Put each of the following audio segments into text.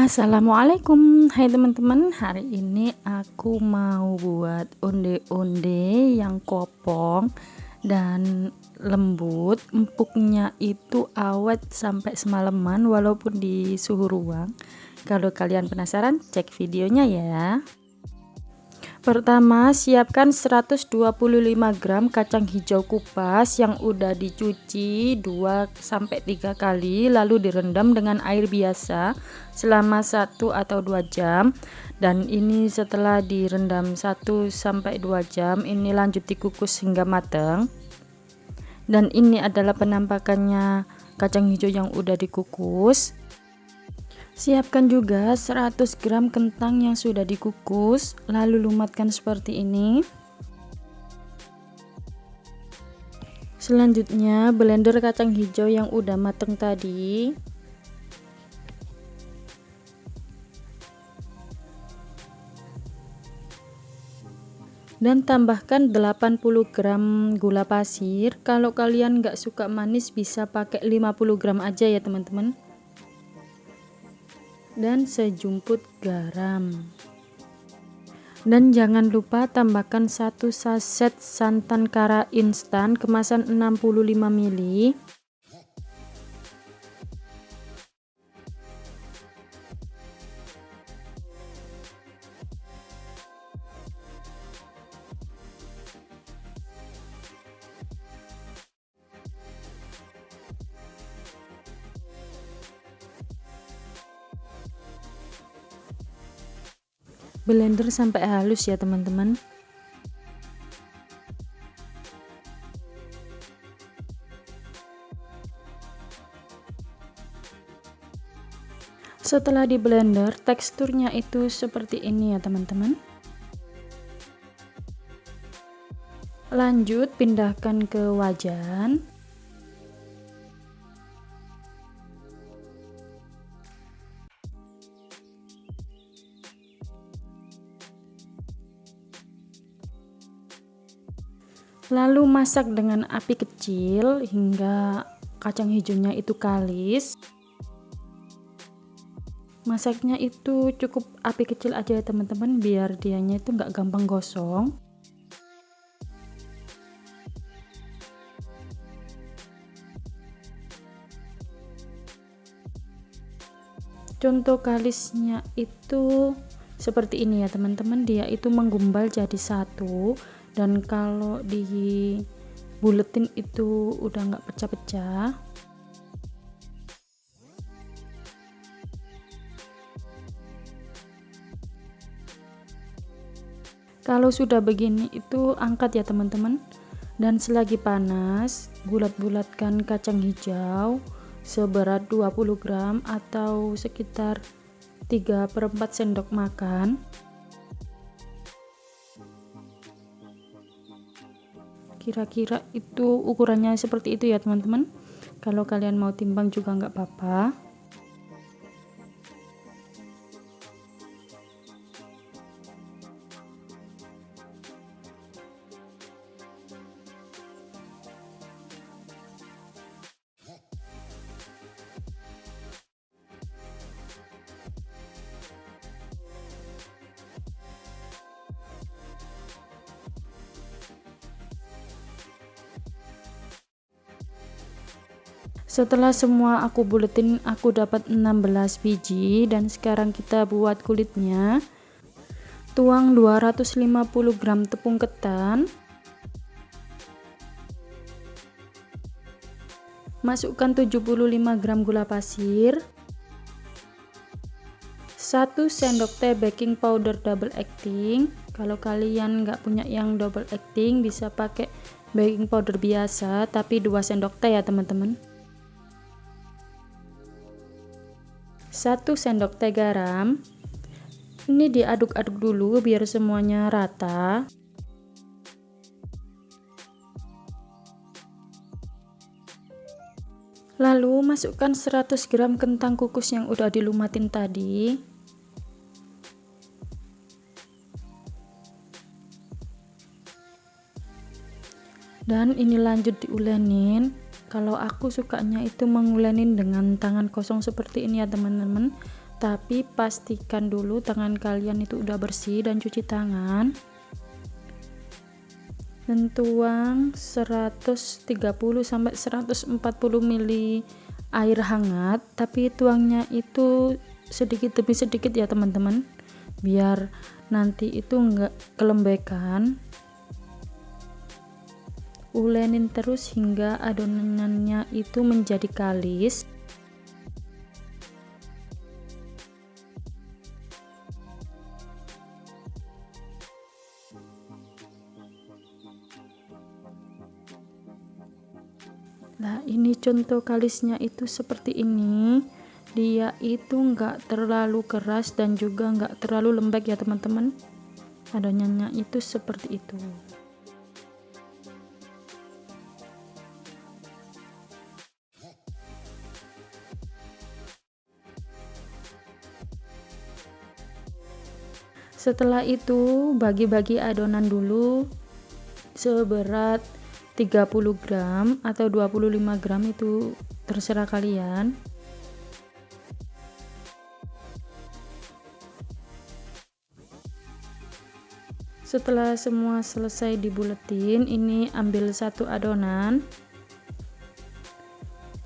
Assalamualaikum, hai teman-teman. Hari ini aku mau buat onde-onde yang kopong dan lembut. Empuknya itu awet sampai semalaman walaupun di suhu ruang. Kalau kalian penasaran, cek videonya ya. Pertama, siapkan 125 gram kacang hijau kupas yang udah dicuci 2-3 kali lalu direndam dengan air biasa selama 1 atau 2 jam. Dan ini setelah direndam 1-2 jam, ini lanjut dikukus hingga matang. Dan ini adalah penampakannya kacang hijau yang udah dikukus. Siapkan juga 100 gram kentang yang sudah dikukus, lalu lumatkan seperti ini. Selanjutnya blender kacang hijau yang udah mateng tadi. Dan tambahkan 80 gram gula pasir. Kalau kalian nggak suka manis bisa pakai 50 gram aja ya teman-teman. Dan sejumput garam. Dan jangan lupa tambahkan 1 saset santan kara instan kemasan 65 ml. Blender sampai halus ya teman-teman. Setelah di blender, teksturnya itu seperti ini ya teman-teman. Lanjut pindahkan ke wajan. Lalu masak dengan api kecil hingga kacang hijaunya itu kalis. Masaknya itu cukup api kecil aja ya teman-teman, biar dianya itu nggak gampang gosong. Contoh kalisnya itu seperti ini ya teman-teman, dia itu menggumpal jadi satu. Dan kalau dibuletin itu udah nggak pecah-pecah. Kalau sudah begini itu angkat ya teman-teman. Dan selagi panas, bulat-bulatkan kacang hijau seberat 20 gram atau sekitar 3/4 sendok makan. Kira-kira itu ukurannya seperti itu ya teman-teman. Kalau kalian mau timbang juga nggak apa-apa. Setelah semua aku buletin, aku dapat 16 biji. Dan sekarang kita buat kulitnya. Tuang 250 gram tepung ketan. Masukkan 75 gram gula pasir. 1 sendok teh baking powder double acting. Kalau kalian nggak punya yang double acting bisa pakai baking powder biasa, tapi 2 sendok teh ya teman-teman. 1 sendok teh garam. Ini diaduk-aduk dulu biar semuanya rata. Lalu masukkan 100 gram kentang kukus yang udah dilumatin tadi. Dan ini lanjut diulenin. Kalau aku sukanya itu mengulenin dengan tangan kosong seperti ini ya teman-teman. tapi pastikan dulu tangan kalian itu udah bersih dan cuci tangan. Dan tuang 130 sampai 140 ml air hangat, tapi tuangnya itu sedikit demi sedikit ya teman-teman, biar nanti itu enggak kelembekan. Ulenin terus hingga adonannya itu menjadi kalis. Nah, ini contoh kalisnya itu seperti ini. Dia itu enggak terlalu keras dan juga enggak terlalu lembek ya teman-teman. Adonannya itu seperti itu. Setelah itu bagi-bagi adonan dulu seberat 30 gram atau 25 gram, itu terserah kalian. Setelah semua selesai dibuletin, ini ambil satu adonan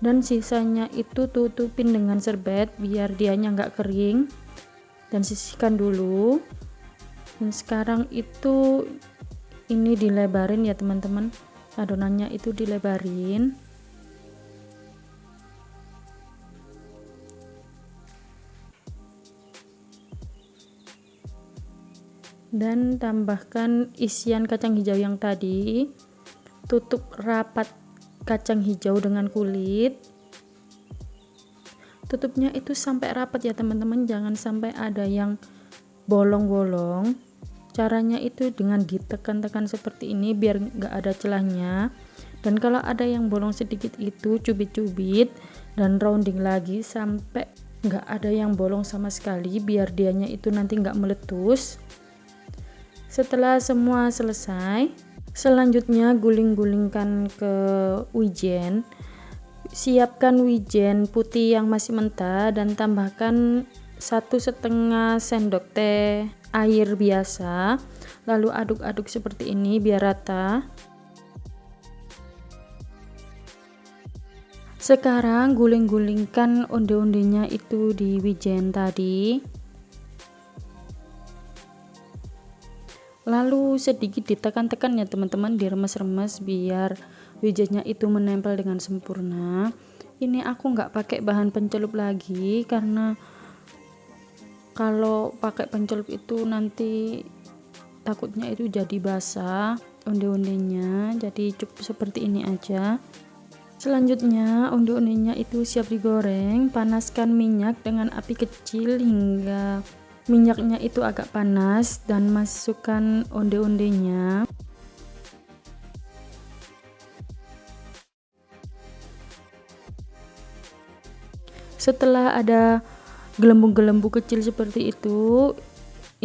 dan sisanya itu tutupin dengan serbet biar dianya nggak kering, dan sisihkan dulu. Dan sekarang itu ini dilebarin ya teman-teman, adonannya itu dilebarin. Dan tambahkan isian kacang hijau yang tadi, tutup rapat kacang hijau dengan kulit. Tutupnya itu sampai rapat ya teman-teman, jangan sampai ada yang bolong-bolong. Caranya itu dengan ditekan-tekan seperti ini biar nggak ada celahnya. Dan kalau ada yang bolong sedikit itu cubit-cubit dan rounding lagi sampai nggak ada yang bolong sama sekali, biar dianya itu nanti nggak meletus. Setelah semua selesai, selanjutnya guling-gulingkan ke wijen. Siapkan wijen putih yang masih mentah dan tambahkan 1,5 sendok teh air biasa, lalu aduk-aduk seperti ini biar rata. Sekarang guling-gulingkan onde-ondenya itu di wijen tadi, lalu sedikit ditekan-tekan ya teman-teman, diremes-remes biar wijennya itu menempel dengan sempurna. Ini aku nggak pakai bahan pencelup lagi karena kalau pakai pencelup itu nanti takutnya itu jadi basah onde-ondenya, jadi cukup seperti ini aja. Selanjutnya onde-ondenya itu siap digoreng. Panaskan minyak dengan api kecil hingga minyaknya itu agak panas dan masukkan onde-ondenya. Setelah ada gelembung-gelembung kecil seperti itu,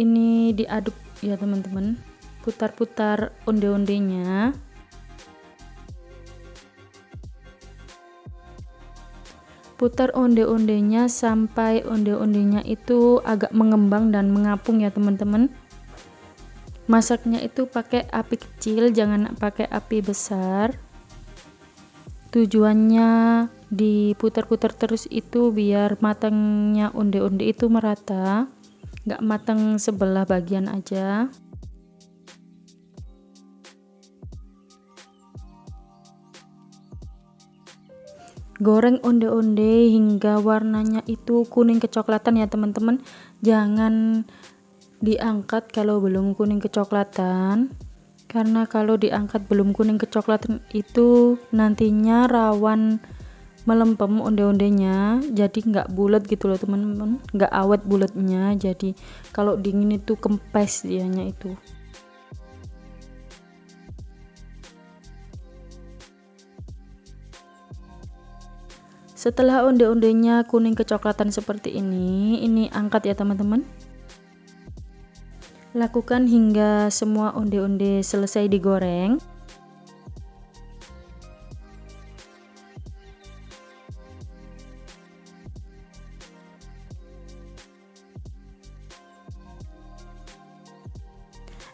ini diaduk ya teman-teman, putar-putar onde-ondenya. Putar onde-ondenya sampai onde-ondenya itu agak mengembang dan mengapung ya teman-teman. Masaknya itu pakai api kecil, jangan pakai api besar. Tujuannya diputar-putar terus itu biar matangnya onde-onde itu merata, nggak matang sebelah bagian aja. Goreng onde-onde hingga warnanya itu kuning kecoklatan ya teman-teman, jangan diangkat kalau belum kuning kecoklatan, karena kalau diangkat belum kuning kecoklatan itu nantinya rawan melempem onde-ondenya, jadi nggak bulat gitu loh teman-teman, nggak awet bulatnya, jadi kalau dingin itu kempes dianya itu. Setelah onde-ondenya kuning kecoklatan seperti ini angkat ya teman-teman. Lakukan hingga semua onde-onde selesai digoreng.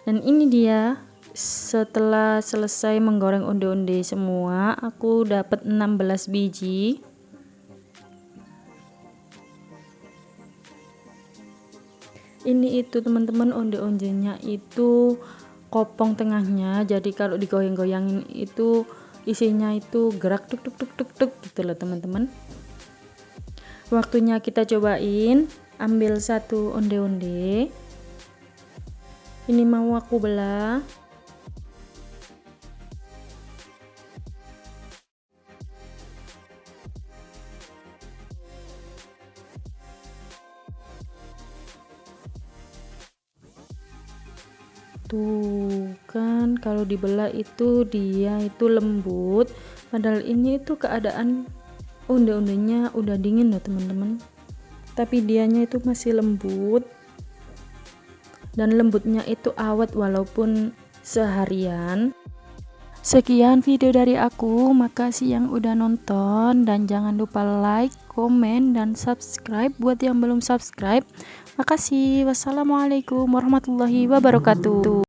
Dan ini dia, setelah selesai menggoreng onde-onde semua, aku dapat 16 biji. Ini itu teman-teman, onde-ondenya itu kopong tengahnya, jadi kalau digoyang-goyangin itu isinya itu gerak tuk tuk tuk tuk tuk gitu loh teman-teman. Waktunya kita cobain. Ambil satu onde-onde, ini mau aku belah. Tuh kan, kalau dibelah itu dia itu lembut, padahal ini itu keadaan onde-ondenya udah dingin loh teman-teman, tapi dianya itu masih lembut, dan lembutnya itu awet walaupun seharian. Sekian video dari aku, makasih yang udah nonton, dan jangan lupa like, komen, dan subscribe buat yang belum subscribe. Makasih. Wassalamualaikum warahmatullahi wabarakatuh.